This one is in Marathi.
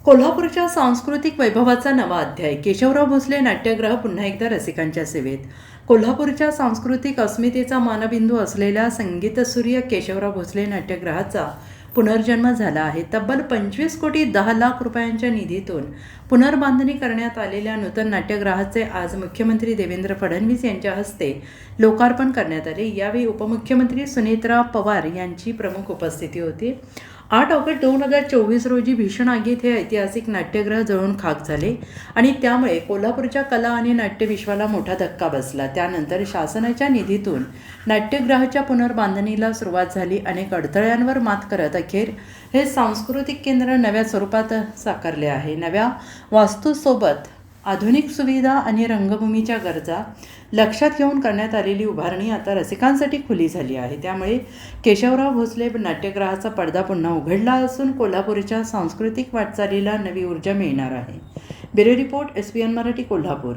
कोल्हापूरच्या सांस्कृतिक वैभवाचा नवा अध्याय. केशवराव भोसले नाट्यगृह पुन्हा एकदा रसिकांच्या सेवेत. कोल्हापूरच्या सांस्कृतिक अस्मितेचा मानबिंदू असलेल्या संगीतसूर्य केशवराव भोसले नाट्यगृहाचा पुनर्जन्म झाला आहे. तब्बल 25,10,00,000 रुपयांच्या निधीतून पुनर्बांधणी करण्यात आलेल्या नूतन नाट्यगृहाचे आज मुख्यमंत्री देवेंद्र फडणवीस यांच्या हस्ते लोकार्पण करण्यात आले. यावेळी उपमुख्यमंत्री सुनेत्रा पवार यांची प्रमुख उपस्थिती होती. 8 ऑगस्ट 2024 रोजी भीषण आगीत हे ऐतिहासिक नाट्यगृह जळून खाक झाले आणि त्यामुळे कोल्हापूरच्या कला आणि नाट्यविश्वाला मोठा धक्का बसला. त्यानंतर शासनाच्या निधीतून नाट्यगृहाच्या पुनर्बांधणीला सुरुवात झाली. अनेक अडथळ्यांवर मात करत अखेर हे सांस्कृतिक केंद्र नव्या स्वरूपात साकारले आहे. नव्या वास्तूसोबत आधुनिक सुविधा आणि रंगभूमीच्या गरजा लक्षात घेऊन करण्यात आलेली उभारणी आता रसिकांसाठी खुली झाली आहे. त्यामुळे केशवराव भोसले नाट्यगृहाचा पडदा पुन्हा उघडला असून कोल्हापूरच्या सांस्कृतिक वाटचालीला नवी ऊर्जा मिळणार आहे. Bureau report, SBN Marathi, Kolhapur.